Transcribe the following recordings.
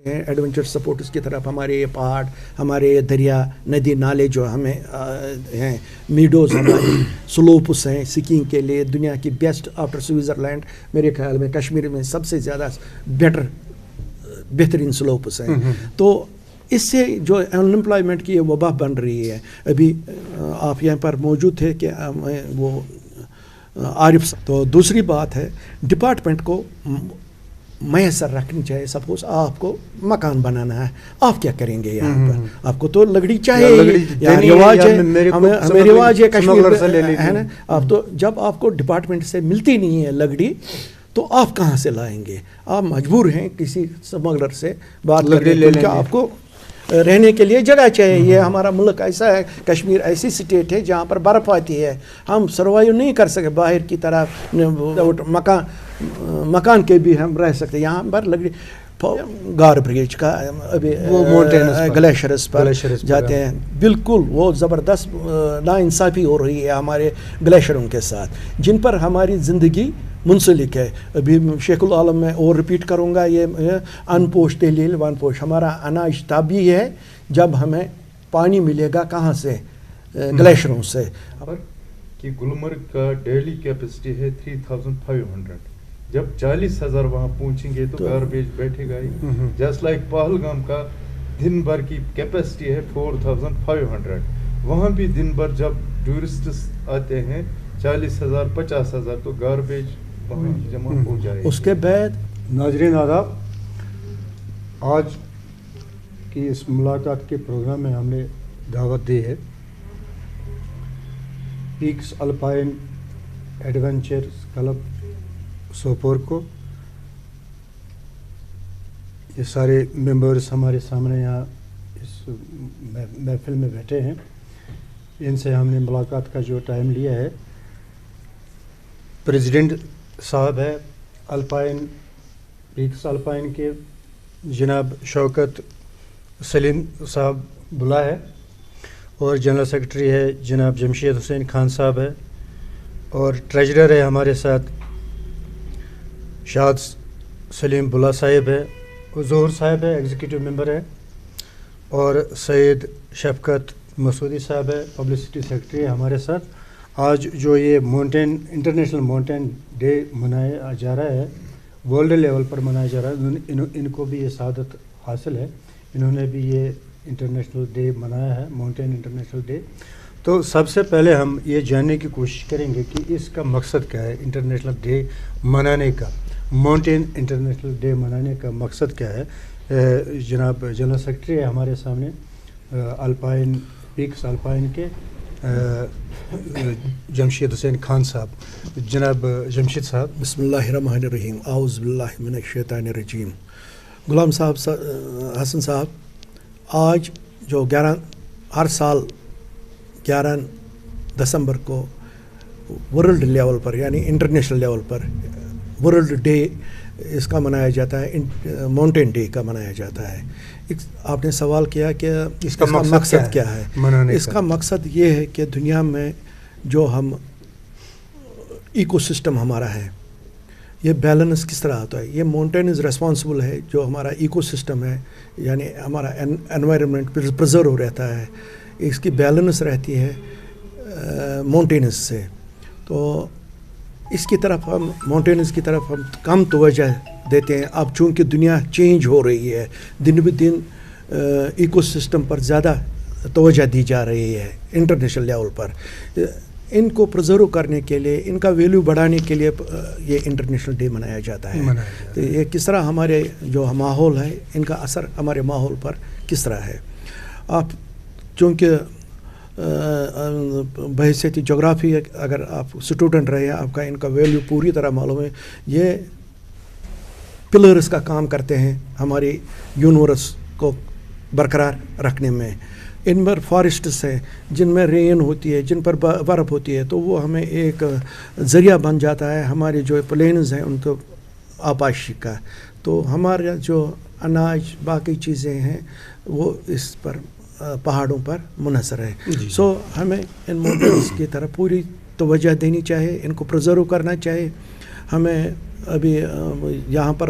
Adventure sports کی طرف ہمارے یہ پہاڑ، ہمارے یہ دریا ندی نالے جو ہمیں ہیں، میڈوز ہماری سلوپس ہیں سکینگ کے لیے دنیا کی بیسٹ آفٹر سوئٹزرلینڈ میرے خیال میں کشمیر میں سب سے زیادہ بہترین سلوپس ہیں. تو اس سے جو انمپلائمنٹ کی وبا بن رہی ہے. ابھی آپ یہاں پر موجود تھے کہ وہ عارف. تو دوسری بات ہے ڈپارٹمنٹ کو میسر رکھنی چاہیے. سپوز آپ کو مکان بنانا ہے، آپ کیا کریں گے یہاں پر؟ آپ کو تو لکڑی چاہیے، رواج ہے، ہمیں رواج ہے کشمیر ہے نا. آپ تو جب آپ کو ڈپارٹمنٹ سے ملتی نہیں ہے لکڑی تو آپ کہاں سے لائیں گے؟ آپ مجبور ہیں کسی اسمگلر سے بات کرنے کے لیے. آپ کو رہنے کے لیے جگہ چاہیے. یہ ہمارا ملک ایسا ہے، کشمیر ایسی سٹیٹ ہے جہاں پر برف آتی ہے. ہم سروائیو نہیں کر سکے باہر کی طرح مکان کے بھی ہم رہ سکتے. یہاں پر لکڑی گار بریج کا ابھی گلیشیئرس پر جاتے ہیں، بالکل وہ زبردست ناانصافی ہو رہی ہے ہمارے گلیشیئروں کے ساتھ جن پر ہماری زندگی منسلک ہے. ابھی شیخ العالم میں اور ریپیٹ کروں گا، یہ ان پوش تحلیل ون پوش. ہمارا اناج تبھی ہے جب ہمیں پانی ملے گا کہاں سے؟ گلیشیئروں سے. کہ گلمرگ کا ڈیلی کیپیسٹی ہے 3500. جب 40,000 وہاں پہنچیں گے تو گاربیج بیٹھے گا ہی. جسٹ لائک پہلگام کا دن بھر کی کیپیسٹی ہے 4500. وہاں بھی دن بھر جب ٹورسٹس آتے ہیں 40,000 50,000 تو گاربیج وہاں جمع ہو جائے. اس کے بعد ناظرین آداب، آج کی اس ملاقات کے پروگرام میں ہم نے دعوت دی ہے Peaks Alpine adventure club Sopore کو. یہ سارے ممبرس ہمارے سامنے یہاں اس محفل میں بیٹھے ہیں. ان سے ہم نے ملاقات کا جو ٹائم لیا ہے، پریزیڈنٹ صاحب ہے الپائن پیکس الپائن کے جناب شوکت سلیم صاحب بلا ہے، اور جنرل سیکرٹری ہے جناب جمشید حسین خان صاحب ہے، اور ٹریجرر ہے ہمارے ساتھ شاد سلیم بلا صاحب ہے، ظہور صاحب ہے ایگزیکٹو ممبر ہے، اور سید شفقت مسعودی صاحب ہے پبلسٹی سیکرٹری ہے ہمارے ساتھ. آج جو یہ انٹرنیشنل ماؤنٹین ڈے منایا جا رہا ہے، ورلڈ لیول پر منایا جا رہا ہے، ان کو بھی یہ سعادت حاصل ہے. انہوں نے بھی یہ انٹرنیشنل ڈے منایا ہے، ماؤنٹین انٹرنیشنل ڈے. تو سب سے پہلے ہم یہ جاننے کی کوشش کریں گے کہ اس کا مقصد کیا ہے، انٹرنیشنل ڈے منانے کا، ماؤنٹین انٹرنیشنل ڈے منانے کا مقصد کیا ہے. جناب جنرل سیکرٹری ہے ہمارے سامنے الپائن پیکس الپائن کے جمشید حسین خان صاحب. جناب جمشید صاحب. بسم اللہ الرحمن الرحیم، اعوذ باللہ من الشیطان الرجیم. غلام صاحب حسن صاحب، آج جو ہر سال 11 دسمبر کو ورلڈ لیول پر یعنی انٹرنیشنل لیول پر ورلڈ ڈے اس کا منایا جاتا ہے، ماؤنٹین ڈے کا منایا جاتا ہے. آپ نے سوال کیا کہ اس کا مقصد کیا ہے. اس کا مقصد یہ ہے کہ دنیا میں جو ہم ایکو سسٹم ہمارا ہے یہ بیلنس کس طرح ہوتا ہے. یہ ماؤنٹین از ریسپانسبل ہے، جو ہمارا ایکو سسٹم ہے یعنی ہمارا انوائرمنٹ پرزرو رہتا ہے، اس کی بیلنس رہتی ہے ماؤنٹینز سے. تو اس کی طرف ہم ماؤنٹینز کی طرف ہم کم توجہ دیتے ہیں. اب چونکہ دنیا چینج ہو رہی ہے، دن بہ دن ایکو سسٹم پر زیادہ توجہ دی جا رہی ہے انٹرنیشنل لیول پر. ان کو پرزرو کرنے کے لیے، ان کا ویلیو بڑھانے کے لیے یہ انٹرنیشنل ڈے منایا جاتا ہے. تو یہ کس طرح ہمارے جو ماحول ہے، ان کا اثر ہمارے ماحول پر کس طرح ہے. آپ چونکہ بحیثیت جغرافی اگر آپ اسٹوڈنٹ رہے ہیں، آپ کا ان کا ویلیو پوری طرح معلوم ہے. یہ پلرز کا کام کرتے ہیں ہماری یونیورس کو برقرار رکھنے میں. ان پر فارسٹس ہیں جن میں رین ہوتی ہے، جن پر برف ہوتی ہے، تو وہ ہمیں ایک ذریعہ بن جاتا ہے ہمارے جو پلینز ہیں ان کو آپاشی کا. تو ہمارا جو اناج باقی چیزیں ہیں وہ اس پر پہاڑوں پر منحصر ہے. سو ہمیں ان ماؤنٹینز کی طرف پوری توجہ دینی چاہیے، ان کو پرزرو کرنا چاہیے. ہمیں ابھی یہاں پر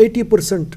80%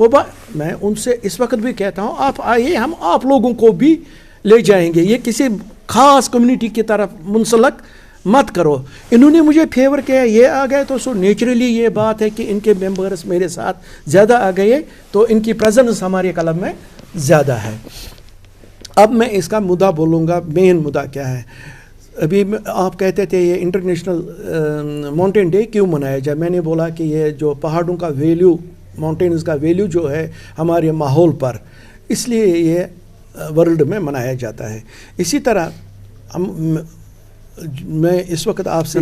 میں ان سے اس وقت بھی کہتا ہوں آپ آئیے, ہم آپ لوگوں کو بھی لے جائیں گے, یہ کسی خاص کمیونٹی کی طرف منسلک مت کرو. انہوں نے مجھے فیور کیا, یہ آ گئے تو سو نیچرلی یہ بات ہے کہ ان کے ممبرس میرے ساتھ زیادہ آ گئے تو ان کی پریزنس ہمارے کلب میں زیادہ ہے. اب میں اس کا مدعا بولوں گا, مین مدعا کیا ہے. ابھی آپ کہتے تھے یہ انٹرنیشنل ماؤنٹین ڈے کیوں منایا جائے. میں نے بولا کہ یہ جو پہاڑوں کا ویلیو, ماؤنٹینز کا ویلیو جو ہے ہمارے ماحول پر, اس لیے یہ ورلڈ میں منایا جاتا ہے. اسی طرح میں اس وقت آپ سے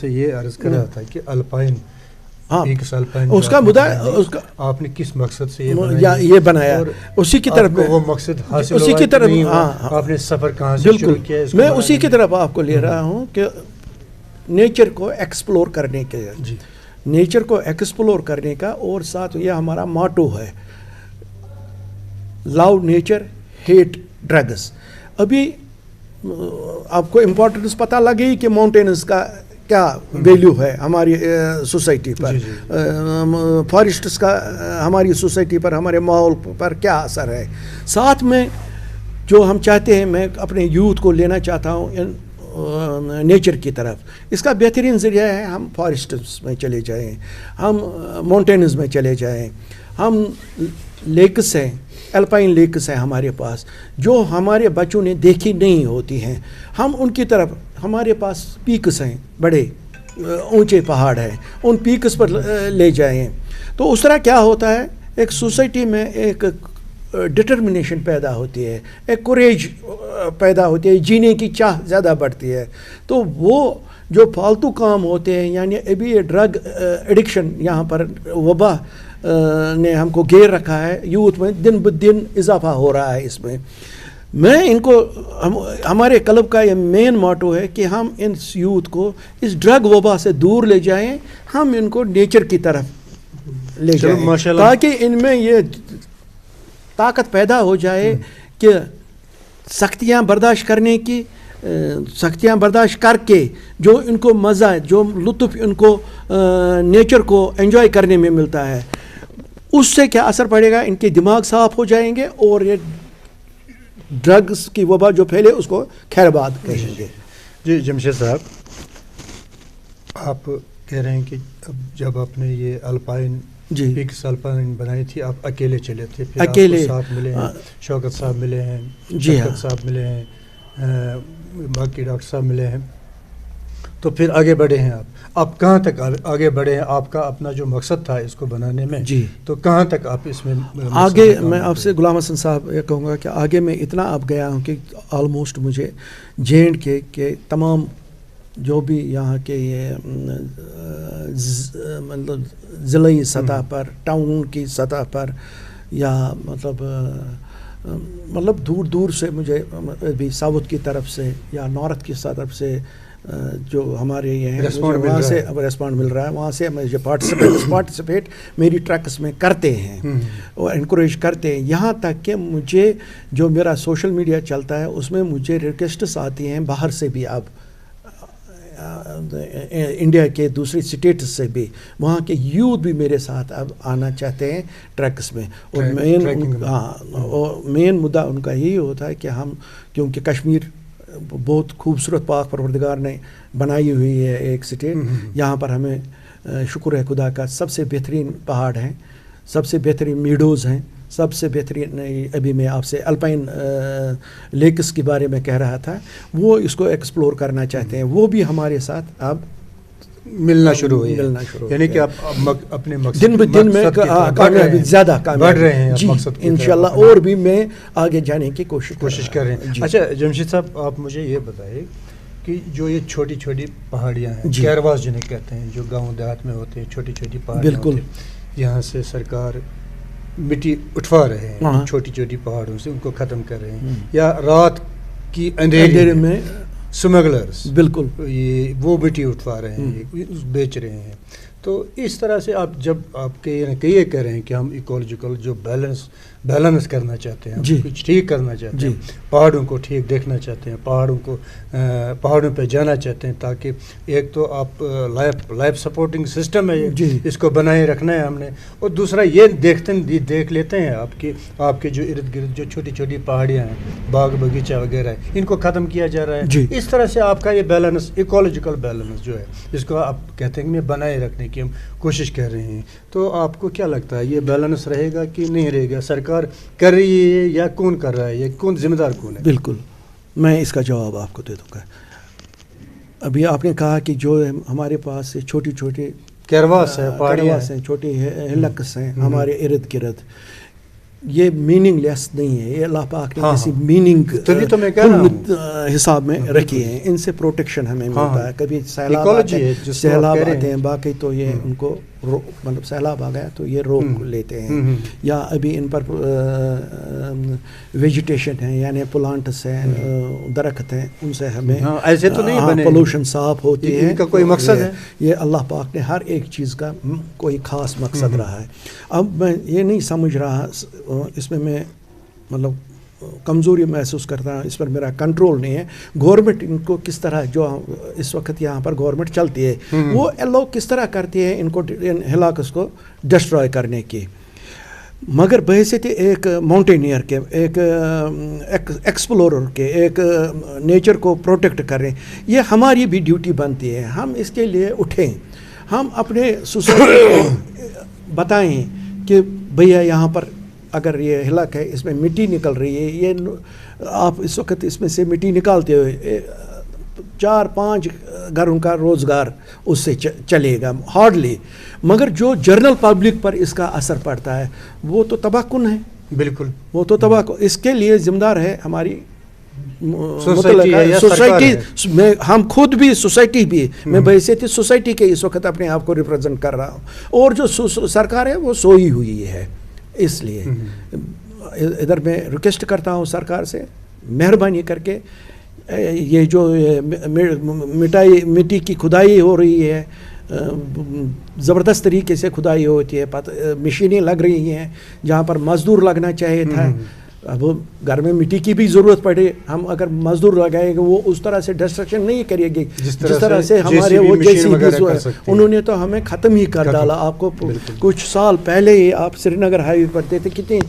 یہ عرض کر رہا تھا کہ الپائن, ہاں اس کا مدعا آپ نے کس مقصد سے یہ بنایا, اسی کی طرف وہ مقصد حاصل اسی کی طرف, آپ نے سفر کہاں سے شروع کیا, میں اسی کی طرف آپ کو لے رہا ہوں کہ نیچر کو ایکسپلور کرنے کے, نیچر کو ایکسپلور کرنے کا, اور ساتھ یہ ہمارا ماٹو ہے, لو نیچر ہیٹ ڈرگس. ابھی آپ کو امپورٹنس پتہ لگی کہ ماؤنٹینز کا کیا ویلیو ہے ہماری سوسائٹی پر, فارسٹس کا ہماری سوسائٹی پر, ہمارے ماحول پر کیا اثر ہے. ساتھ میں جو ہم چاہتے ہیں, میں اپنے یوتھ کو لینا چاہتا ہوں نیچر کی طرف. اس کا بہترین ذریعہ ہے ہم فارسٹس میں چلے جائیں, ہم ماؤنٹینز میں چلے جائیں, ہم لیکس ہیں, الپائن لیکس ہیں ہمارے پاس جو ہمارے بچوں نے دیکھی نہیں ہوتی ہیں, ہم ان کی طرف, ہمارے پاس پیکس ہیں, بڑے اونچے پہاڑ ہیں, ان پیکس پر لے جائیں. تو اس طرح کیا ہوتا ہے, ایک سوسائٹی میں ایک ڈٹرمنیشن پیدا ہوتی ہے, ایک کوریج پیدا ہوتی ہے, جینے کی چاہ زیادہ بڑھتی ہے. تو وہ جو فالتو کام ہوتے ہیں, یعنی ابھی یہ ڈرگ ایڈکشن یہاں پر وبا نے ہم کو گھیر رکھا ہے, یوتھ میں دن بدن اضافہ ہو رہا ہے اس میں. میں ان کو, ہمارے کلب کا یہ مین موٹو ہے کہ ہم ان یوتھ کو اس ڈرگ وبا سے دور لے جائیں, ہم ان کو نیچر کی طرف لے جائیں تاکہ ان میں یہ طاقت پیدا ہو جائے کہ سختیاں برداشت کرنے کی, سختیاں برداشت کر کے جو ان کو مزہ, جو لطف ان کو نیچر کو انجوائے کرنے میں ملتا ہے, اس سے کیا اثر پڑے گا, ان کے دماغ صاف ہو جائیں گے اور یہ ڈرگس کی وبا جو پھیلے اس کو خیر باد کہیں گے. جی جمشید صاحب, آپ کہہ رہے ہیں کہ اب جب آپ نے یہ الپائن پیکس الپائن بنائی تھی آپ اکیلے چلے تھے, پھر اکیلے ساتھ ملے ہیں, شوکت صاحب ملے ہیں, شوکت صاحب ملے ہیں, باقی ڈاکٹر صاحب ملے ہیں, تو پھر آگے بڑھے ہیں آپ کہاں تک آگے بڑھے ہیں, آپ کا اپنا جو مقصد تھا اس کو بنانے میں, تو کہاں تک آپ اس میں آگے. میں آپ سے غلام حسن صاحب یہ کہوں گا کہ آگے میں اتنا اب گیا ہوں کہ آلموسٹ مجھے JNK کے تمام جو بھی یہاں کے یہ مطلب ضلعی سطح پر, ٹاؤن کی سطح پر, یا مطلب دور دور سے مجھے بھی ساؤتھ کی طرف سے یا نارتھ کی طرف سے جو ہمارے یہ ہیں وہاں سے اب ریسپانڈ مل رہا ہے, وہاں سے مجھے پارٹیسپیٹ میری ٹریکس میں کرتے ہیں اور انکریج کرتے ہیں. یہاں تک کہ مجھے جو میرا سوشل میڈیا چلتا ہے اس میں مجھے ریکویسٹس آتی ہیں باہر سے بھی, اب انڈیا کے دوسری اسٹیٹس سے بھی, وہاں کے یوتھ بھی میرے ساتھ اب آنا چاہتے ہیں ٹریکس میں. اور مین مدعا ان کا یہی ہوتا ہے کہ ہم, کیونکہ کشمیر بہت خوبصورت پاک پروردگار نے بنائی ہوئی ہے ایک اسٹیٹ, یہاں پر ہمیں شکر ہے خدا کا سب سے بہترین پہاڑ ہیں, سب سے بہترین میڈوز ہیں, سب سے بہترین. ابھی میں آپ سے الپائن لیکس کے بارے میں کہہ رہا تھا, وہ اس کو ایکسپلور کرنا چاہتے ہیں, وہ بھی ہمارے ساتھ اب ملنا شروع ہوئی, یعنی کہ آپ اپنے مقصد دن بدن میں کامیابی زیادہ بڑھ رہے ہیں انشاءاللہ, اور بھی میں آگے جانے کی کوشش کر رہے ہیں. اچھا جمشید صاحب, آپ مجھے یہ بتائیں کہ جو یہ چھوٹی چھوٹی پہاڑیاں ہیں, کیرواز جنہیں کہتے ہیں, جو گاؤں دیہات میں ہوتے ہیں, چھوٹی چھوٹی پہاڑیاں, بالکل یہاں سے سرکار مٹی اٹھوا رہے ہیں چھوٹی چھوٹی پہاڑوں سے, ان کو ختم کر رہے ہیں, یا رات کی اندھیرے میں اسمگلرز بالکل یہ وہ مٹی اٹھوا رہے ہیں, بیچ رہے ہیں. تو اس طرح سے آپ جب آپ یہ کہہ رہے ہیں کہ ہم ایکولوجیکل جو بیلنس کرنا چاہتے ہیں, جی, کچھ ٹھیک کرنا چاہتے جی, ہیں, پہاڑوں کو ٹھیک دیکھنا چاہتے ہیں, پہاڑوں پہ جانا چاہتے ہیں, تاکہ ایک تو آپ لائف سپورٹنگ سسٹم ہے جی, اس کو بنائے رکھنا ہے ہم نے, اور دوسرا یہ دیکھ لیتے ہیں آپ کے جو ارد گرد جو چھوٹی چھوٹی پہاڑیاں ہیں, باغ باغیچہ وغیرہ ہے, ان کو ختم کیا جا رہا ہے. جی. اس طرح سے آپ کا یہ بیلنس, ایکولوجیکل بیلنس جو ہے, اس کو آپ کہتے ہیں کہ بنائے رکھنے کی ہم کوشش کر رہے ہیں. تو آپ کو کیا لگتا ہے یہ بیلنس رہے گا کہ نہیں رہے گا؟ سرکار کر رہی ہے یا کون کر رہا ہے, یہ کون ذمہ دار کون ہے؟ بالکل, میں اس کا جواب آپ کو دے دوں گا. ابھی آپ نے کہا کہ جو ہمارے پاس چھوٹی چھوٹی کیرواس ہے, پہاڑیاں ہیں, چھوٹی ہلکس ہیں ہمارے ارد گرد, یہ میننگ لیس نہیں ہے. یہ اللہ پاک نے کسی میننگ حساب میں رکھی ہیں. ان سے پروٹیکشن ہمیں ملتا ہے. کبھی سیلاب آتے ہیں, باقی تو یہ ان کو مطلب سیلاب آ گیا تو یہ روک لیتے ہیں, یا ابھی ان پر ویجیٹیشن ہے, یعنی پلانٹس ہیں, درخت ہیں, ان سے ہمیں ایسے تو نہیں بنے, پولوشن صاف ہوتی ہے. ان کا کوئی مقصد ہے, یہ اللہ پاک نے ہر ایک چیز کا کوئی خاص مقصد رہا ہے. اب میں یہ نہیں سمجھ رہا, اس میں مطلب کمزوری محسوس کرتا ہوں, اس پر میرا کنٹرول نہیں ہے. گورنمنٹ ان کو کس طرح, جو اس وقت یہاں پر گورنمنٹ چلتی ہے, وہ لوگ کس طرح کرتی ہے ان کو, ان ہلاکس کو ڈسٹرائے کرنے کی. مگر بحیثیت ایک ماؤنٹینئر کے, ایک ایکسپلورر کے, ایک نیچر کو پروٹیکٹ کریں, یہ ہماری بھی ڈیوٹی بنتی ہے. ہم اس کے لیے اٹھیں, ہم اپنے سوسائٹی کو بتائیں کہ بھیا یہاں پر اگر یہ ہلاک ہے, اس میں مٹی نکل رہی ہے, یہ آپ اس وقت اس میں سے مٹی نکالتے ہوئے 4-5 گھروں کا روزگار اس سے چلے گا ہارڈلی. مگر جو جنرل پبلک پر اس کا اثر پڑتا ہے وہ تو تباہ کن ہے. بالکل, وہ تو تباہ کن. اس کے لیے ذمہ دار ہے ہماری سوسائٹی میں, ہم خود بھی, سوسائٹی بھی. میں بحیثیت سوسائٹی کے اس وقت اپنے آپ کو ریپرزینٹ کر رہا ہوں, اور جو سرکار ہے وہ سوئی ہوئی ہے. اس لیے ادھر میں ریکویسٹ کرتا ہوں سرکار سے, مہربانی کر کے یہ جو مٹی کی کھدائی ہو رہی ہے, زبردست طریقے سے کھدائی ہوتی ہے, مشینیں لگ رہی ہیں جہاں پر مزدور لگنا چاہیے تھا. اب گھر میں مٹی کی بھی ضرورت پڑے, ہم اگر مزدور لگائیں گے وہ اس طرح سے ڈسٹرکشن نہیں کرے گی جس طرح سے ہمارے وہ جیسی انہوں نے تو ہمیں ختم ہی کر ڈالا. آپ کو کچھ سال پہلے ہی آپ سری نگر ہائی وے پر دیکھتے کتنی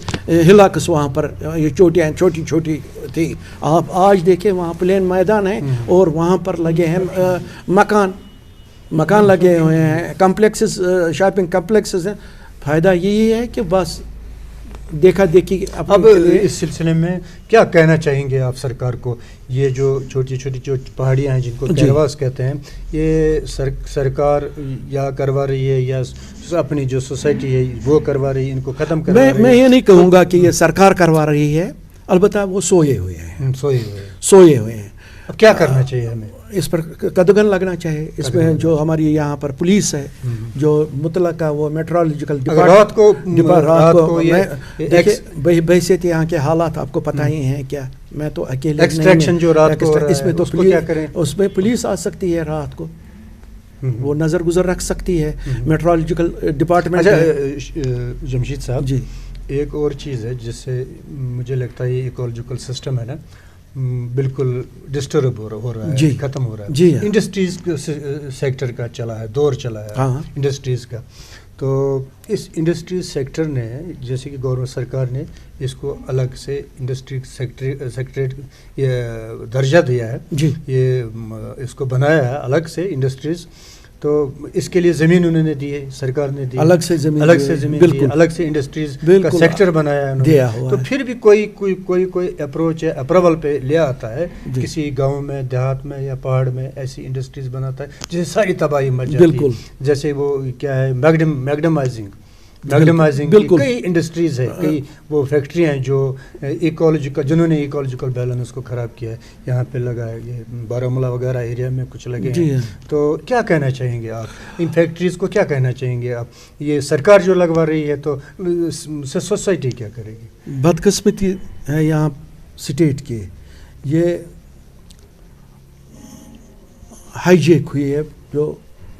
ہلاکس وہاں پر یہ چوٹیاں چھوٹی چھوٹی تھی. آپ آج دیکھیں وہاں پلین میدان ہے اور وہاں پر لگے ہیں مکان لگے ہوئے ہیں, کمپلیکسز, شاپنگ کمپلیکسز ہیں. فائدہ یہی ہے کہ بس دیکھا دیکھی. اب اس سلسلے میں کیا کہنا چاہیں گے آپ سرکار کو؟ یہ جو چھوٹی چھوٹی جو پہاڑیاں ہیں جن کو کیرواس کہتے ہیں, یہ سرکار یا کروا رہی ہے یا اپنی جو سوسائٹی ہے وہ کروا رہی ہے, ان کو ختم کروا رہی ہے؟ میں یہ نہیں کہوں گا کہ یہ سرکار کروا رہی ہے, البتہ وہ سوئے ہوئے ہیں. اب کیا کرنا چاہیے ہمیں؟ اس پر قدغن لگنا چاہیے. اس میں جو ہماری یہاں پر پولیس ہے, جو متعلقہ وہ میٹرولوجیکل بحیثیت یہاں کے حالات آپ کو پتہ ہی ہیں کیا. میں تو اکیلے ایکسٹریکشن جو رات کو اس میں تو اس میں پولیس آ سکتی ہے رات کو, وہ نظر گزر رکھ سکتی ہے. Meteorological department. جمشید صاحب جی, ایک اور چیز ہے جس سے مجھے لگتا ہے یہ ایکولوجیکل سسٹم ہے نا, بالکل ڈسٹرب ہو رہا ہے, ختم ہو رہا ہے. انڈسٹریز سیکٹر کا چلا ہے, دور چلا ہے انڈسٹریز کا. تو اس انڈسٹریز سیکٹر نے, جیسے کہ گورنمنٹ سرکار نے اس کو الگ سے انڈسٹری سیکٹریٹ یہ درجہ دیا ہے, یہ اس کو بنایا ہے الگ سے انڈسٹریز. تو اس کے لیے زمین انہوں نے دی ہے, سرکار نے دی, الگ سے زمین دی, الگ سے انڈسٹریز کا سیکٹر بنایا ہے. تو پھر بھی کوئی اپروچ ہے, اپروول پہ لے آتا ہے کسی گاؤں میں, دیہات میں یا پہاڑ میں ایسی انڈسٹریز بناتا ہے جسے ساری تباہی مچ جاتی ہے. جیسے وہ کیا ہے, میگڈمائزنگ کئی انڈسٹریز ہے, کئی وہ فیکٹریاں ہیں جو جنہوں نے ایکولوجیکل بیلنس کو خراب کیا ہے. یہاں پہ لگا ہے, یہ بارہمولہ وغیرہ ایریا میں کچھ لگے ہیں. تو کیا کہنا چاہیں گے آپ ان فیکٹریز کو, کیا کہنا چاہیں گے آپ؟ یہ سرکار جو لگوا رہی ہے تو سوسائٹی کیا کرے گی؟ بدقسمتی ہے یہاں اسٹیٹ کی, یہ ہائی جیک ہوئی ہے جو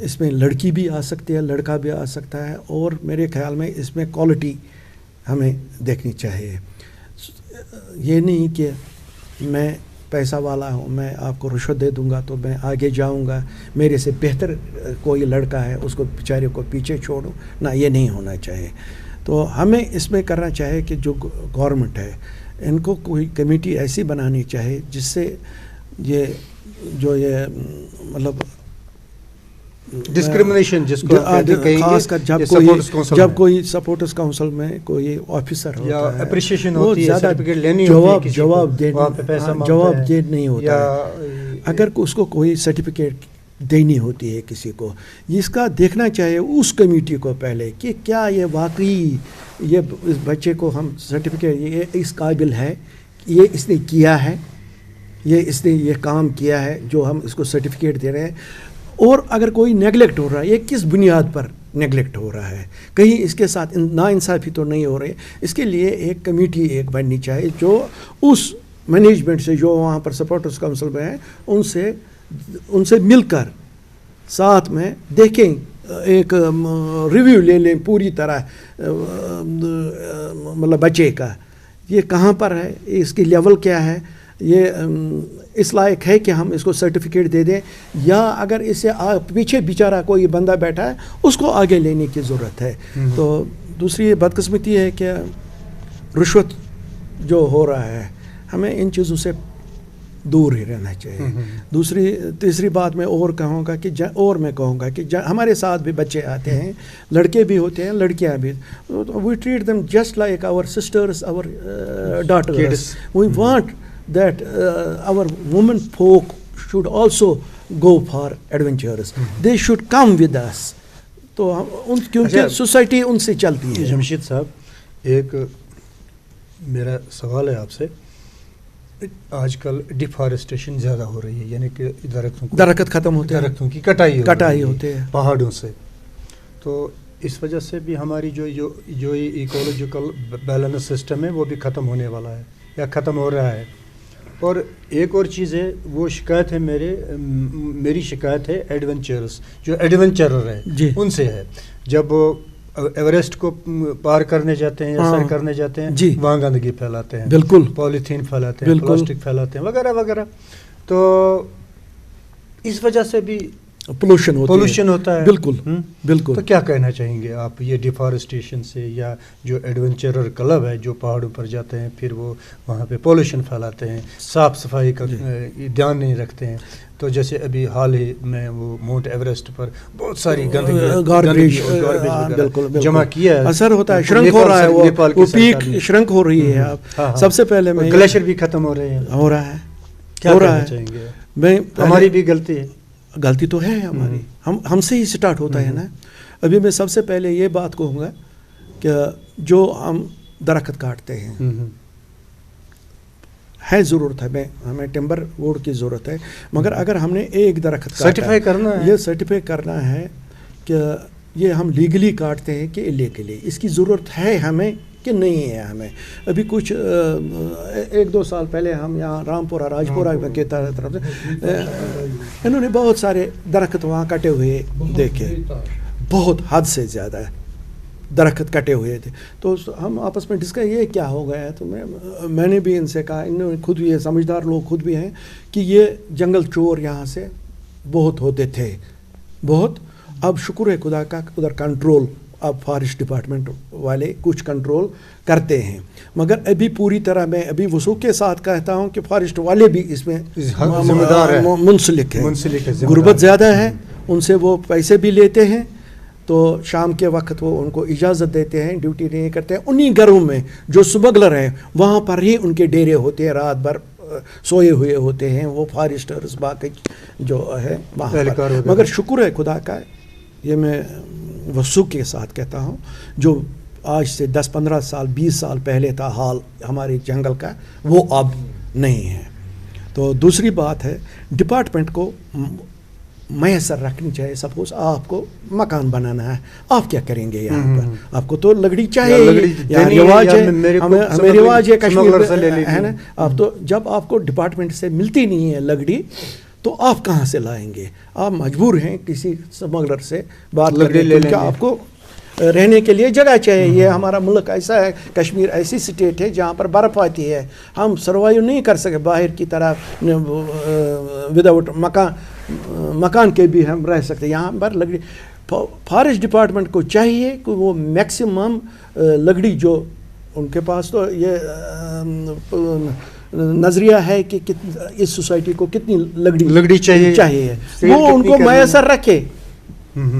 اس میں لڑکی بھی آ سکتی ہے, لڑکا بھی آ سکتا ہے, اور میرے خیال میں اس میں کوالٹی ہمیں دیکھنی چاہیے. یہ نہیں کہ میں پیسہ والا ہوں, میں آپ کو رشوت دے دوں گا تو میں آگے جاؤں گا, میرے سے بہتر کوئی لڑکا ہے اس کو بیچارے کو پیچھے چھوڑوں, نہ, یہ نہیں ہونا چاہیے. تو ہمیں اس میں کرنا چاہیے کہ جو گورنمنٹ ہے ان کو کوئی کمیٹی ایسی بنانی چاہیے جس سے یہ جو یہ مطلب ڈسکریمنیشن جس کو خاص کر جب کوئی سپورٹرز کونسل میں کوئی آفیسر ہوتا ہے اپریشیشن وہ ہوتی ہے, زیادہ جواب دے نہیں ہوتا ہے. اگر اس کو کوئی سرٹیفکیٹ دینی ہوتی ہے کسی کو, اس کا دیکھنا چاہیے اس کمیٹی کو پہلے کہ کیا یہ واقعی یہ اس بچے کو ہم سرٹیفکیٹ یہ اس قابل ہے, یہ اس نے کیا ہے, اس نے یہ کام کیا ہے جو ہم اس کو سرٹیفکیٹ دے رہے ہیں. اور اگر کوئی نیگلیکٹ ہو رہا ہے, یہ کس بنیاد پر نیگلیکٹ ہو رہا ہے, کہیں اس کے ساتھ ناانصافی تو نہیں ہو رہی. اس کے لیے ایک کمیٹی ایک بننی چاہیے جو اس مینجمنٹ سے جو وہاں پر سپورٹرز کونسل میں ہیں ان سے مل کر ساتھ میں دیکھیں, ایک ریویو لے لیں پوری طرح مطلب بچے کا, یہ کہاں پر ہے, اس کی لیول کیا ہے, یہ اس لائق ہے کہ ہم اس کو سرٹیفکیٹ دے دیں, یا اگر اس سے پیچھے بیچارہ کوئی بندہ بیٹھا ہے اس کو آگے لینے کی ضرورت ہے. تو دوسری بدقسمتی ہے کہ رشوت جو ہو رہا ہے, ہمیں ان چیزوں سے دور ہی رہنا چاہیے. تیسری بات میں اور کہوں گا کہ ہمارے ساتھ بھی بچے آتے ہیں, لڑکے بھی ہوتے ہیں, لڑکیاں بھی. We treat them just like our sisters, our daughters. We want that our women folk should also go for adventures. They should come with us. تو کیونکہ سوسائٹی ان سے چلتی ہے. جمشید صاحب, ایک میرا سوال ہے آپ سے. آج کل ڈیفارسٹیشن زیادہ ہو رہی ہے, یعنی کہ درخت ختم ہوتے ہیں, درختوں کی کٹائی ہوتے ہیں پہاڑوں سے. تو اس وجہ سے بھی ہماری جو ایکولوجیکل بیلنس سسٹم ہے وہ بھی ختم ہونے والا ہے یا ختم ہو رہا ہے. اور ایک اور چیز ہے, وہ شکایت ہے میری شکایت ہے ایڈونچرز, جو ایڈونچرر ہیں ان سے ہے. جب ایوریسٹ کو پار کرنے جاتے ہیں یا سر کرنے جاتے ہیں, وہاں گندگی پھیلاتے ہیں, بالکل پولیتھین پھیلاتے ہیں, پلاسٹک پھیلاتے ہیں وغیرہ وغیرہ. تو اس وجہ سے بھی پولوشن ہوتا ہے. بالکل. تو کیا کہنا چاہیں گے آپ یہ ڈیفارسٹیشن سے, یا جو ایڈونچرر کلب ہے جو پہاڑوں پر جاتے ہیں پھر وہ وہاں پہ پولوشن پھیلاتے ہیں, صاف صفائی کا دھیان نہیں رکھتے ہیں. تو جیسے ابھی حال ہی میں وہ ماؤنٹ ایوریسٹ پر بہت ساری گاربیج جمع کیا ہے, اثر ہوتا ہے, شرنک ہو رہا ہے, وہ پیک شرنک ہو رہی ہے. آپ سب سے پہلے میں گلیشیئر بھی ختم ہو رہے ہیں, ہو رہا ہے. کیا کہنا چاہیں گے؟ ہماری بھی غلطی تو ہے ہماری, ہم سے ہی سٹارٹ ہوتا ہے نا. ابھی میں سب سے پہلے یہ بات کہوں گا کہ جو ہم درخت کاٹتے ہیں ہے ضرورت ہے, ہمیں ٹمبر ووڈ کی ضرورت ہے, مگر اگر ہم نے ایک درخت سرٹیفائی کرنا ہے, یہ سرٹیفائی کرنا ہے کہ یہ ہم لیگلی کاٹتے ہیں کہ الیگلی, اس کی ضرورت ہے ہمیں کہ نہیں ہے ہمیں. ابھی کچھ 1-2 سال پہلے ہم یہاں رامپورہ راجپورہ کے طرف سے انہوں نے بہت سارے درخت وہاں کٹے ہوئے دیکھے, بہت حد سے زیادہ درخت کٹے ہوئے تھے. تو ہم آپس میں ڈسکس یہ کیا ہو گیا ہے, تو میں نے بھی ان سے کہا, انہوں نے خود بھی, سمجھدار لوگ خود بھی ہیں, کہ یہ جنگل چور یہاں سے بہت ہوتے تھے, بہت. اب شکر ہے خدا کا ادھر کنٹرول, اب فارسٹ ڈپارٹمنٹ والے کچھ کنٹرول کرتے ہیں, مگر ابھی پوری طرح میں ابھی وثوق کے ساتھ کہتا ہوں کہ فارسٹ والے بھی اس میں منسلک ہیں. غربت زیادہ ہے, ان سے وہ پیسے بھی لیتے ہیں, تو شام کے وقت وہ ان کو اجازت دیتے ہیں, ڈیوٹی نہیں کرتے ہیں. انہی گھروں میں جو اسمگلر ہیں وہاں پر ہی ان کے ڈیرے ہوتے ہیں, رات بھر سوئے ہوئے ہوتے ہیں وہ فارسٹرز باقی جو ہے وہاں پر. مگر شکر ہے خدا کا, یہ میں وثوق کے ساتھ کہتا ہوں, جو آج سے 10-15 سال 20 سال پہلے تھا حال ہمارے جنگل کا, وہ اب نہیں ہے. تو دوسری بات ہے, ڈپارٹمنٹ کو میسر رکھنی چاہیے. سپوز آپ کو مکان بنانا ہے, آپ کیا کریں گے یہاں پر؟ آپ کو تو لکڑی چاہیے, رواج ہے, ہمیں رواج ہے کشمیر ہے نا. آپ تو جب آپ کو ڈپارٹمنٹ سے ملتی نہیں ہے لکڑی, تو آپ کہاں سے لائیں گے؟ آپ مجبور ہیں کسی اسمگلر سے بات لکڑی کرنے لے کے لیے، آپ کو رہنے کے لیے جگہ چاہیے. یہ ہمارا ملک ایسا ہے، کشمیر ایسی سٹیٹ ہے جہاں پر برف آتی ہے، ہم سروائیو نہیں کر سکے باہر کی طرح وداؤٹ مکان کے بھی ہم رہ سکتے. یہاں پر لکڑی، فارسٹ ڈپارٹمنٹ کو چاہیے کہ وہ میکسیمم لکڑی جو ان کے پاس تو یہ نظریہ ہے کہ اس سوسائٹی کو کتنی لکڑی چاہیے وہ ان کو میسر رکھے،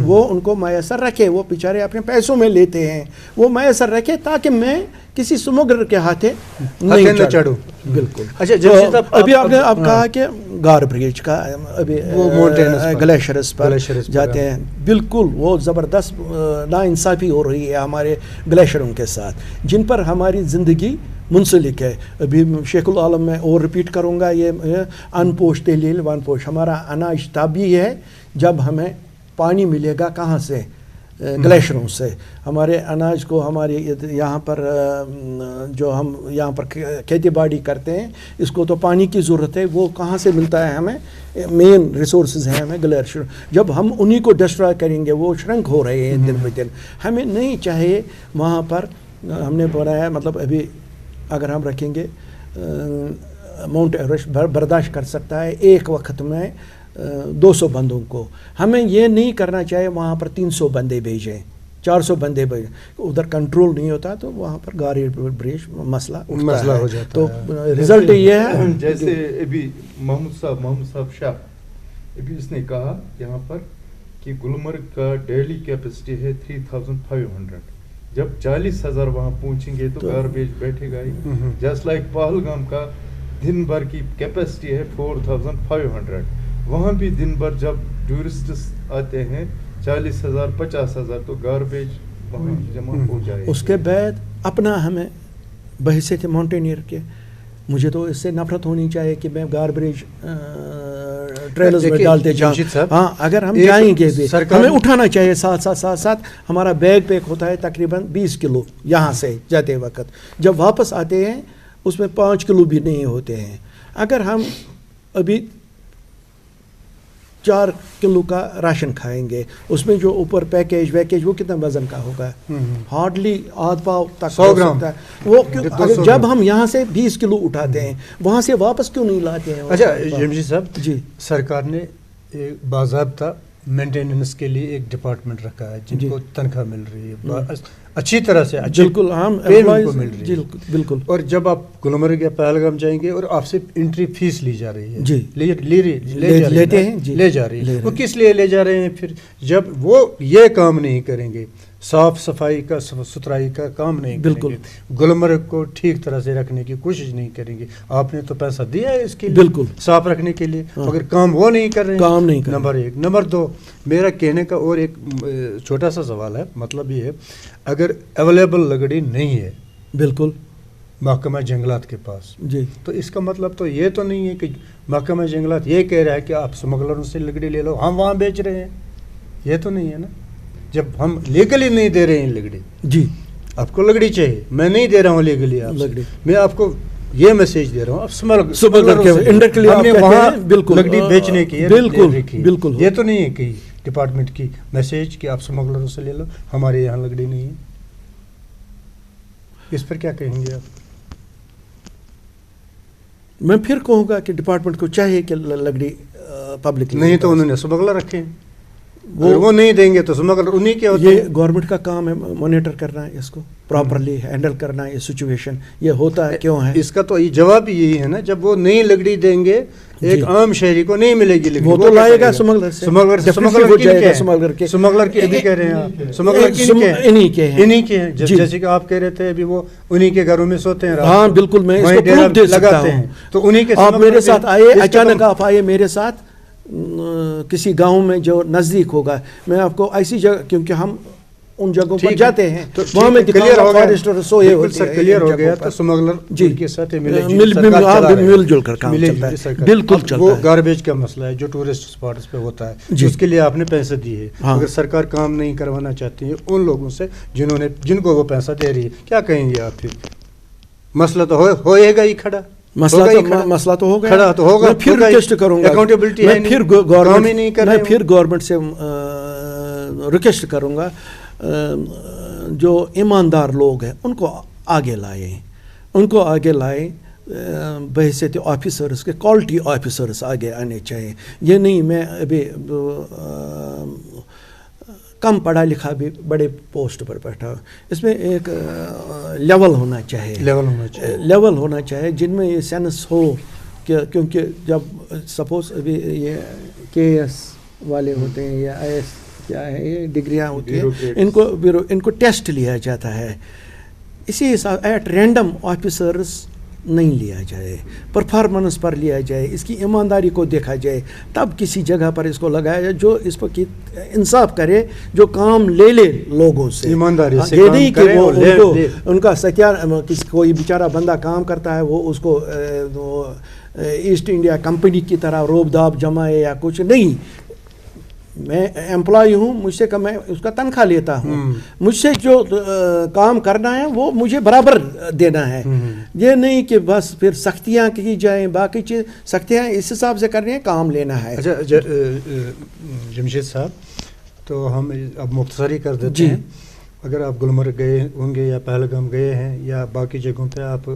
وہ ان کو میسر رکھے. وہ بیچارے اپنے پیسوں میں لیتے ہیں، وہ میسر رکھے تاکہ میں کسی اسمگلر کے ہاتھے نہیں چڑھوں. بالکل. اچھا ابھی آپ نے اب کہا کہ گاربیج کا ابھی گلیشیئرز پر جاتے ہیں، بالکل وہ زبردست ناانصافی ہو رہی ہے ہمارے گلیشیئروں کے ساتھ جن پر ہماری زندگی منسلک ہے. ابھی شیخ العالم میں اور ریپیٹ کروں گا، یہ ان پوش تحلیل ون پوش، ہمارا اناج تبھی ہے جب ہمیں پانی ملے گا کہاں سے؟ گلیشیئروں سے. ہمارے اناج کو ہمارے یہاں پر جو ہم یہاں پر کھیتی باڑی کرتے ہیں اس کو تو پانی کی ضرورت ہے، وہ کہاں سے ملتا ہے ہمیں؟ مین ریسورسز ہیں ہمیں گلیشیئر. جب ہم انہی کو ڈسٹرائے کریں گے وہ شرنک ہو رہے ہیں دن بہ دن. ہمیں نہیں چاہیے وہاں پر، ہم نے بنایا مطلب ابھی اگر ہم رکھیں گے ماؤنٹ ایوریسٹ برداشت کر سکتا ہے ایک وقت میں 200 بندوں کو. ہمیں یہ نہیں کرنا چاہیے وہاں پر 300 بندے بھیجیں، 400 بندے بھیجیں. ادھر کنٹرول نہیں ہوتا تو وہاں پر گاری بریج مسئلہ ہو جاتا تو رزلٹ یہ ہے. جیسے ابھی محمد صاحب شاہ ابھی اس نے کہا یہاں پر کہ گلمرگ کا ڈیلی کیپیسٹی ہے 3500. جب 40,000 وہاں پہنچیں گے تو گاربیج بیٹھے گا ہی. جسٹ لائک پہلگام کا دن بھر کی کیپیسٹی ہے 4500. وہاں بھی دن بھر جب ٹورسٹس آتے ہیں 40,000 50,000 تو گاربیج وہاں جمع ہو جائے. اس کے بعد اپنا ہمیں بحیثیت ماؤنٹینئر کے مجھے تو اس سے نفرت ہونی چاہیے کہ میں گاربیج ٹریلز میں ڈالتے جاؤں. ہاں اگر ہم جائیں گے بھی ہمیں اٹھانا چاہیے ساتھ ہمارا بیگ پیک ہوتا ہے تقریباً 20 کلو یہاں سے جاتے وقت. جب واپس آتے ہیں اس میں 5 کلو بھی نہیں ہوتے ہیں. اگر ہم ابھی 4 کلو کا راشن کھائیں گے اس میں جو اوپر پیکیج ویکیج وہ کتنا وزن کا ہوگا؟ ہارڈلی آدھ پاؤ تک 100 گرام. وہ جب ہم یہاں سے 20 کلو اٹھاتے ہیں وہاں سے واپس کیوں نہیں لاتے ہیں؟ اچھا جی صاحب، جی سرکار نے ایک باضابطہ مینٹیننس کے لیے ایک ڈپارٹمنٹ رکھا ہے جن کو تنخواہ مل رہی ہے اچھی طرح سے، بالکل ہم کو مل رہی ہے بالکل. اور جب آپ گلمرگ یا پہلگام جائیں گے اور آپ سے انٹری فیس لی جا رہی ہے، جی لیتے ہیں، لے جا رہی ہے. وہ کس لیے لے جا رہے ہیں؟ پھر جب وہ یہ کام نہیں کریں گے، صاف صفائی کا ستھرائی کا کام نہیں کریں گے، گلمرگ کو ٹھیک طرح سے رکھنے کی کوشش نہیں کریں گے. آپ نے تو پیسہ دیا ہے اس کے لیے، بالکل صاف رکھنے کے لیے، مگر کام وہ نہیں کر رہے ہیں. کام نہیں. نمبر 1. نمبر 2، میرا کہنے کا اور ایک چھوٹا سا سوال ہے، مطلب یہ ہے اگر اویلیبل لکڑی نہیں ہے بالکل محکمہ جنگلات کے پاس، جی، تو اس کا مطلب تو یہ تو نہیں ہے کہ محکمہ جنگلات یہ کہہ رہا ہے کہ آپ اسمگلروں سے لکڑی لے لو، ہم وہاں بیچ رہے ہیں. یہ تو نہیں ہے نا. جب ہم لیگلی نہیں دے رہے ہیں لکڑی، جی آپ کو لکڑی چاہیے، میں نہیں دے رہا ہوں لیگلی آپ لکڑی، میں آپ کو یہ میسیج دے رہا ہوں، ہم نے وہاں لکڑی بیچنے کی بالکل. یہ تو نہیں ہے کہ ڈپارٹمنٹ کی میسیج کہ آپ اسمگلروں سے لے لو، ہمارے یہاں لکڑی نہیں ہے. اس پر کیا کہیں گے آپ؟ میں پھر کہوں گا کہ ڈپارٹمنٹ کو چاہیے کہ لکڑی پبلک نہیں تو انہوں نے اسمگلر رکھے ہیں، وہ نہیں دیں گے تو اسمگلر انہی کے ہوتے ہیں. یہ گورنمنٹ کا کام ہے مانیٹر کرنا ہے، اس کو پراپرلی ہینڈل کرنا ہے. یہ سچویشن یہ ہوتا ہے کیوں ہے؟ اس کا تو جواب یہی ہے نا، جب وہ نئی لکڑی دیں گے ایک عام شہری کو نہیں ملے گی لکڑی، وہ تو لائے گا اسمگلر سے. اسمگلر کی ابھی کہہ رہے ہیں آپ، اسمگلر انہی کے ہیں. جیسے کہ آپ کہہ رہے تھے ابھی وہ انہی کے گھروں میں سوتے ہیں. ہاں بالکل، میں اس کو پروف دے سکتا ہوں. تو انہی کے آپ میرے ساتھ آئے، اچانک آپ آئے میرے ساتھ کسی گاؤں میں جو نزدیک ہوگا، میں آپ کو ایسی جگہ، کیونکہ ہم ان جگہوں پر جاتے ہیں وہاں میں کلیئر ہو گیا تو اسمگلر جی کے ساتھ مل جل کر کام چلتا ہے. بالکل وہ گاربیج کا مسئلہ ہے جو ٹورسٹ اسپاٹس پہ ہوتا ہے، جس کے لیے آپ نے پیسے دیے، اگر سرکار کام نہیں کروانا چاہتی ہے ان لوگوں سے جن کو وہ پیسہ دے رہی ہے، کیا کہیں گے آپ؟ پھر مسئلہ تو ہوئے گا ہی کھڑا. مسئلہ تو ہو گیا, کھڑا تو ہوگا, میں پھر ریکویسٹ کروں گا, اکاؤنٹیبلٹی میں پھر گورنمنٹ سے ریکویسٹ کروں گا جو ایماندار لوگ ہیں ان کو آگے لائیں, بحیثیت آفیسرس کے کوالٹی آفیسرس آگے آنے چاہیے. یہ نہیں میں ابھی کم پڑھا لکھا بھی بڑے پوسٹ پر بیٹھا ہوں, اس میں ایک لیول ہونا چاہیے جن میں یہ سینس ہو کہ کیونکہ جب سپوز ابھی یہ کے ایس والے ہوتے ہیں یا آئی ایس کیا ہے یہ ڈگریاں ہوتی ہیں, ان کو ٹیسٹ لیا جاتا ہے, اسی حساب ایٹ رینڈم آفیسرس نہیں لیا جائے, پرفارمنس پر لیا جائے, اس کی ایمانداری کو دیکھا جائے, تب کسی جگہ پر اس کو لگایا جائے جو اس پر انصاف کرے, جو کام لے لوگوں سے ایمانداری سے. یہ نہیں کہ وہ ان کا کوئی بیچارہ بندہ کام کرتا ہے وہ اس کو ایسٹ انڈیا کمپنی کی طرح روب داب جمائے یا کچھ نہیں. میں امپلائی ہوں, مجھ سے میں اس کا تنخواہ لیتا ہوں, مجھ سے جو کام کرنا ہے وہ مجھے برابر دینا ہے. یہ نہیں کہ بس پھر سختیاں کی جائیں, باقی چیز سختیاں اس حساب سے کرنی ہے, کام لینا ہے. اچھا جمشید صاحب, تو ہم اب مختصری کر دیتے ہیں. اگر آپ گلمرگ گئے ہوں گے یا پہلگام گئے ہیں یا باقی جگہوں پہ آپ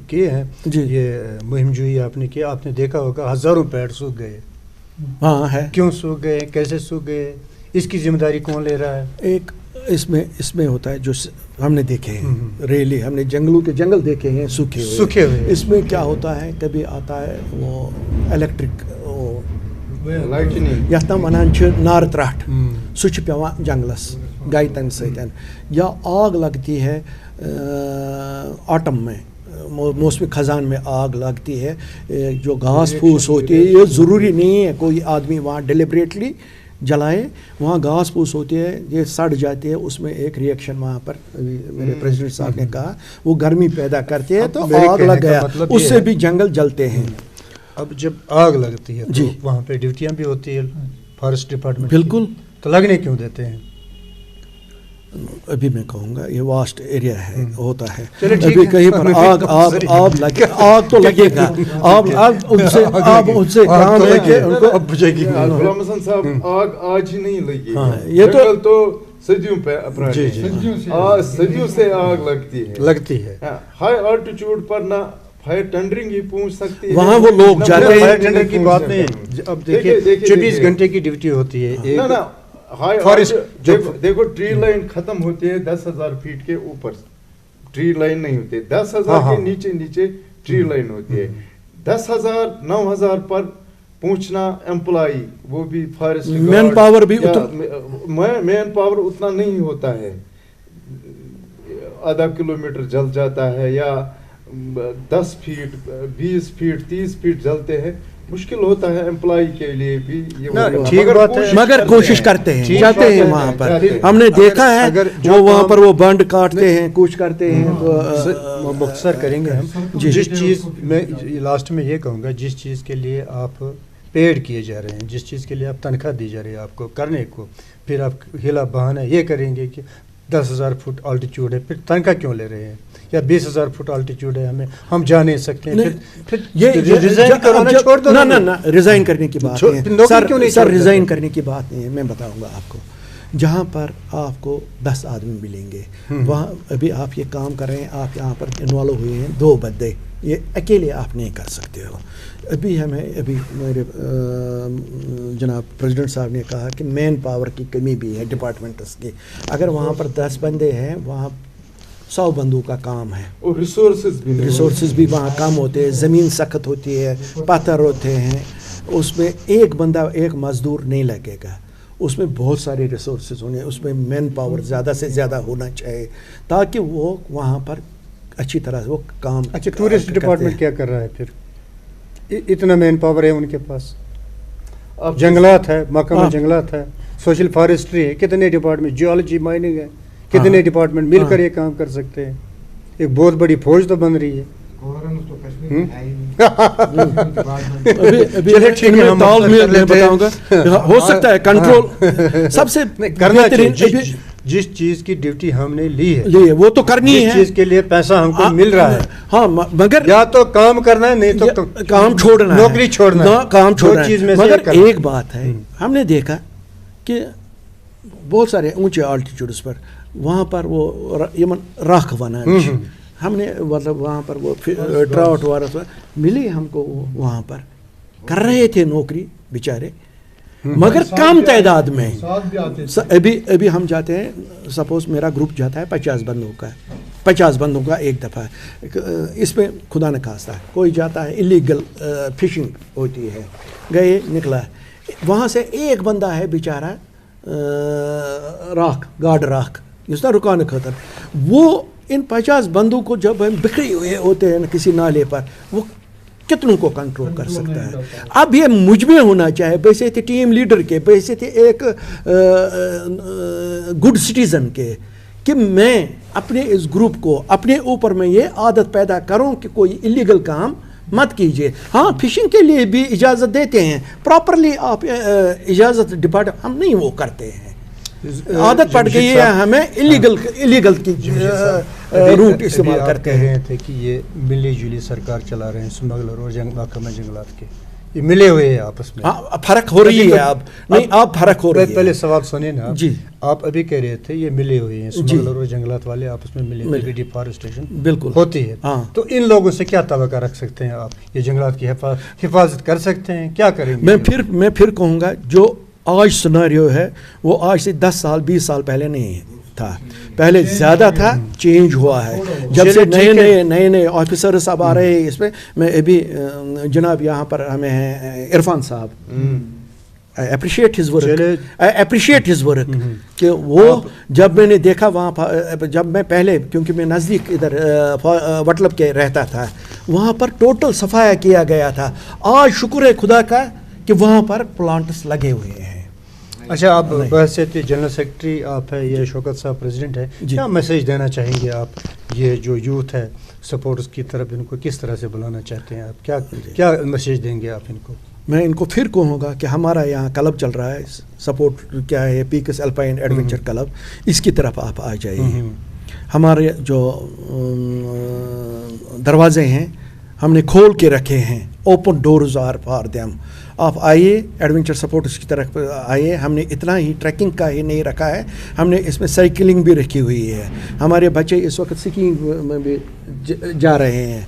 کیے ہیں, یہ مہم جوئی آپ نے کیا, آپ نے دیکھا ہوگا ہزاروں پیڑ سوکھ گئے. ہاں ہے. کیوں سوکھ گئے, کیسے سوکھ گئے, اس کی ذمہ داری کون لے رہا ہے؟ ایک اس میں ہوتا ہے جو ہم نے دیکھے ہیں ریلی, ہم نے جنگل دیکھے ہیں سوکھے ہوئے. اس میں کیا ہوتا ہے, کبھی آتا ہے وہ الیکٹرک یتھ نام ونان نار ترٹ, سہ پیوان جنگلس گائے تمہ سۭتۍ, یا آگ لگتی ہے آٹم میں, موسم خزان میں آگ لگتی ہے, جو گھاس پھوس ہوتی ہے, یہ ضروری نہیں ہے کوئی آدمی وہاں ڈیلیبریٹلی جلائے, وہاں گھاس پھوس ہوتی ہے, یہ سڑ جاتی ہے, اس میں ایک ریئیکشن وہاں پر میرے پریزیڈنٹ صاحب نے کہا وہ گرمی پیدا کرتی ہے تو آگ لگ گیا, اس سے بھی جنگل جلتے ہیں. اب جب آگ لگتی ہے تو وہاں پہ ڈیوٹیاں بھی ہوتی ہے فارسٹ ڈپارٹمنٹ, بالکل, تو لگنے کیوں دیتے ہیں؟ ابھی میں کہوں گا یہ واسٹ ایریا ہے, ہوتا ہے, ابھی کہیں پر آگ تو لگے گا, آگ ان سے کام ہے کہ ان کو اب بجے گی. غلام حسن صاحب, آگ آج ہی نہیں لگی, یہ تو صدیوں پہ صدیوں سے آگ لگتی ہے. ہائی آلٹیچیوڈ پر نہ فائر ٹینڈرنگ ہی پہنچ سکتی ہے, وہاں وہ لوگ جاتے ہیں. فائر ٹینڈر کی بات نہیں, اب دیکھیے 24 گھنٹے کی ڈیوٹی ہوتی ہے. دیکھو ٹری لائن ختم ہوتی ہے 10,000 فیٹ کے اوپر, ٹری لائن نہیں ہوتی, 10,000 کے نیچے ٹری لائن ہوتی ہے. 10,000 9,000 پر پہنچنا امپلائی, وہ بھی فارسٹ مین پاور بھی مین پاور اتنا نہیں ہوتا ہے, آدھا کلومیٹر جل جاتا ہے یا 10 فیٹ 20 فیٹ 30 فیٹ جلتے ہیں, مشکل ہوتا ہے امپلائی کے لیے بھی. ٹھیک بات ہے, مگر کوشش کرتے ہیں, جاتے ہیں وہاں پر, ہم نے دیکھا ہے وہ وہاں پر وہ بانڈ کاٹتے ہیں, کچھ کرتے ہیں. تو مختصر کریں گے ہم. جس چیز میں لاسٹ میں یہ کہوں گا, جس چیز کے لیے آپ پیڈ کیے جا رہے ہیں, جس چیز کے لیے آپ تنخواہ دی جا رہی ہے آپ کو کرنے کو, پھر آپ ہلا بہانہ یہ کریں گے کہ 10,000 فٹ آلٹیچیوڈ ہے, پھر تنخواہ کیوں لے رہے ہیں, یا 20,000 فٹ آلٹیچیوڈ ہے, ہم جا نہیں سکتے ہیں, پھر ریزائن کروانا چھوڑ دو. نہ ریزائن کرنے کی بات نہیں ہے سر, ریزائن کرنے کی بات نہیں ہے. میں بتاؤں گا آپ کو, جہاں پر آپ کو 10 آدمی ملیں گے, وہاں ابھی آپ یہ کام کر رہے ہیں, آپ یہاں پر انوالو ہوئے ہیں 2 بندے, یہ اکیلے آپ نہیں کر سکتے ہو. ابھی میرے جناب پریزیڈنٹ صاحب نے کہا کہ مین پاور کی کمی بھی ہے ڈپارٹمنٹس کی. اگر وہاں پر 10 بندے ہیں, وہاں 100 بندوں کا کام ہے, اور ریسورسز بھی وہاں کم ہوتے ہیں, زمین سخت ہوتی ہے, پتھر ہوتے ہیں, اس میں ایک بندہ ایک مزدور نہیں لگے گا, اس میں بہت سارے ریسورسز ہونے, اس میں مین پاور زیادہ سے زیادہ ہونا چاہیے تاکہ وہ وہاں پر اچھی طرح سے وہ کام. اچھا, ٹورسٹ ڈپارٹمنٹ کیا کر رہا ہے پھر؟ اتنا مین پاور ہے ان کے پاس, جنگلات ہے, محکمہ جنگلات ہے, سوشل فارسٹری ہے, کتنے ڈپارٹمنٹ, جیولوجی مائننگ ہے, کتنے ڈپارٹمنٹ مل کر یہ کام کر سکتے ہیں. ایک بہت بڑی فوج تو بن رہی ہے. ہو سکتا ہے کنٹرول سب سے کرنا چاہیے. جس چیز کی ڈیوٹی ہم نے لی ہے وہ تو کرنی ہے, جس چیز کے لیے پیسہ ہم کو مل رہا ہے, ہاں مگر یا تو کام کرنا ہے, نہیں تو کام چھوڑنا ہے, نوکری چھوڑنا ہے, کام چھوڑنا چیز میں ہے. مگر ایک بات ہے, ہم نے دیکھا کہ بہت سارے اونچے آلٹیچیوڈس پر وہاں پر وہ راکھ ونان ہم نے مطلب وہاں پر وہ ٹراؤٹ وارس ملی ہم کو, وہاں پر کر رہے تھے نوکری بیچارے, مگر کم تعداد میں. ابھی ہم جاتے ہیں, سپوز میرا گروپ جاتا ہے 50 بندوں کا, 50 بندوں کا ایک دفعہ, اس میں خدا نہ خواستہ ہے کوئی جاتا ہے اللیگل فشنگ ہوتی ہے, گئے نکلا, وہاں سے ایک بندہ ہے بیچارہ راکھ گاڈ راکھ جس طرح رکانے خاطر, وہ ان 50 بندوں کو جب ہم بکھرے ہوئے ہوتے ہیں کسی نالے پر, وہ کتنوں کو کنٹرول کر سکتا ہے. اب یہ مجھ میں ہونا چاہے ویسے تھے ٹیم لیڈر کے, ویسے تھے ایک گڈ سٹیزن کے, کہ میں اپنے اس گروپ کو اپنے اوپر میں یہ عادت پیدا کروں کہ کوئی اللیگل کام مت کیجیے. ہاں فشنگ کے لیے بھی اجازت دیتے ہیں پراپرلی, آپ اجازت ڈپارٹمنٹ ہم نہیں وہ کرتے ہیں, عادت پڑ گئی ہے ہمیں اللیگل کی روٹ استعمال کرتے ہیں. تھے کہ یہ ملی جلی سرکار چلا رہے ہیں, اسمگلر اور محکمہ جنگلات کے یہ ملے ہوئے ہیں آپس میں, فرق ہو رہی ہے اب نہیں, آپ فرق ہو رہی ہے. پہلے سوال سنیں نا جی, آپ ابھی کہہ رہے تھے یہ ملے ہوئے ہیں, اسمگلر اور جنگلات والے آپس میں ملے, ڈیفارسٹیشن بالکل ہوتی ہے, تو ان لوگوں سے کیا توقع رکھ سکتے ہیں آپ, یہ جنگلات کی حفاظت کر سکتے ہیں, کیا کریں گے؟ میں پھر کہوں گا جو آج سناریو ہے وہ آج سے 10 سال 20 سال پہلے نہیں تھا, پہلے زیادہ تھا, چینج ہوا ہے جب سے نئے آفیسرز اب آ رہے ہیں اس پہ. میں ابھی جناب یہاں پر ہمیں ہیں عرفان صاحب, I appreciate his work کہ وہ جب میں نے دیکھا وہاں, جب میں پہلے کیونکہ میں نزدیک ادھر وٹلب کے رہتا تھا, وہاں پر ٹوٹل صفایا کیا گیا تھا. آج شکر ہے خدا کا کہ وہاں پر پلانٹس لگے ہوئے ہیں. اچھا, آپ بحثیت جنرل سیکرٹری آپ ہے, یہ شوکت صاحب پریزیڈنٹ ہے, کیا میسیج دینا چاہیں گے آپ, یہ جو یوتھ ہے سپورٹس کی طرف ان کو کس طرح سے بلانا چاہتے ہیں آپ, کیا میسیج دیں گے آپ ان کو؟ میں ان کو پھر کہوں گا کہ ہمارا یہاں کلب چل رہا ہے, سپورٹ کیا ہے, پیکس الپائن ایڈونچر کلب, اس کی طرف آپ آ جائیے. ہمارے جو دروازے ہیں ہم نے کھول کے رکھے ہیں, open doors are for them. آپ آئیے, ایڈونچر سپورٹس کی طرف آئیے. ہم نے اتنا ہی ٹریکنگ کا ہی نہیں رکھا ہے, ہم نے اس میں سائیکلنگ بھی رکھی ہوئی ہے. ہمارے بچے اس وقت سکینگ میں بھی جا رہے ہیں.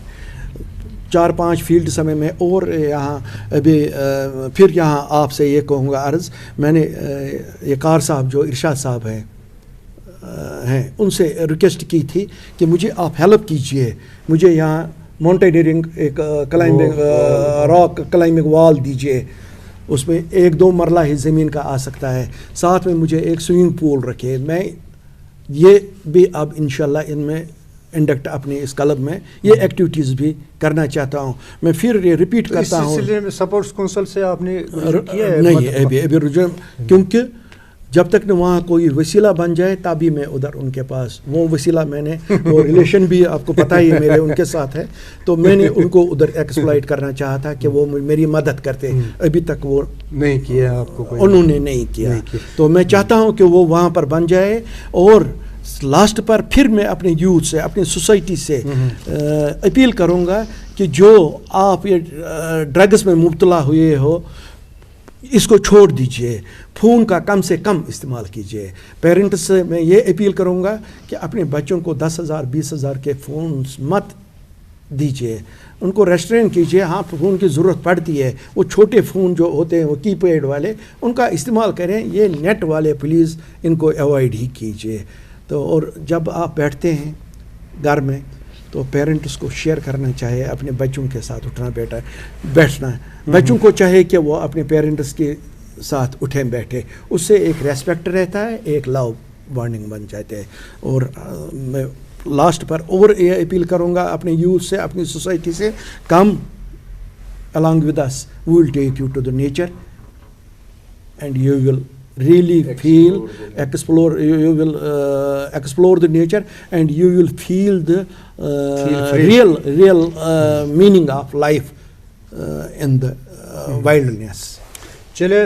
4-5 فیلڈ سمے میں, اور یہاں ابھی پھر یہاں آپ سے یہ کہوں گا عرض, میں نے یہ کار صاحب جو ارشاد صاحب ہیں ان سے ریکویسٹ کی تھی کہ مجھے آپ ہیلپ کیجئے, مجھے یہاں ماؤنٹینئرنگ ایک کلائمبنگ راک کلائمبنگ وال دیجئے, اس میں 1-2 مرلہ ہی زمین کا آ سکتا ہے, ساتھ میں مجھے ایک سوئمنگ پول رکھے. میں یہ بھی اب انشاءاللہ ان میں انڈکٹ اپنے اس کلب میں یہ ایکٹیویٹیز بھی کرنا چاہتا ہوں. میں پھر یہ ریپیٹ کرتا ہوں, اس سلسلے میں سپورٹس کونسل سے آپ نے نہیں ابھی رجوع, کیونکہ جب تک نہ وہاں کوئی وسیلہ بن جائے تبھی میں ادھر ان کے پاس, وہ وسیلہ میں نے وہ ریلیشن بھی آپ کو پتہ ہی میرے ان کے ساتھ ہے, تو میں نے ان کو ادھر ایکسپلائٹ کرنا چاہا تھا کہ وہ میری مدد کرتے. ابھی تک وہ نہیں کیا, آپ کو انہوں نے نہیں کیا. تو میں چاہتا ہوں کہ وہ وہاں پر بن جائے. اور لاسٹ پر پھر میں اپنے یوتھ سے, اپنی سوسائٹی سے اپیل کروں گا کہ جو آپ یہ ڈرگس میں مبتلا ہوئے ہو اس کو چھوڑ دیجئے, فون کا کم سے کم استعمال کیجئے. پیرنٹس سے میں یہ اپیل کروں گا کہ اپنے بچوں کو 10,000 20,000 کے فونز مت دیجئے, ان کو ریسٹرین کیجئے. ہاں فون کی ضرورت پڑتی ہے, وہ چھوٹے فون جو ہوتے ہیں وہ کی پیڈ والے ان کا استعمال کریں, یہ نیٹ والے پلیز ان کو ایوائڈ ہی کیجئے. تو اور جب آپ بیٹھتے ہیں گھر میں تو پیرنٹس کو شیئر کرنا چاہیے اپنے بچوں کے ساتھ اٹھنا بیٹھنا. بچوں کو چاہے کہ وہ اپنے پیرنٹس کے ساتھ اٹھیں بیٹھے, اس سے ایک ریسپیکٹ رہتا ہے, ایک لو بانڈنگ بن جاتے ہیں. اور میں لاسٹ پر اور یہ اپیل کروں گا اپنے یوتھ سے, اپنی سوسائٹی سے, کم along with us, we will take you to the nature and you will really explore the nature and you will feel the real meaning of life in the wilderness. چلے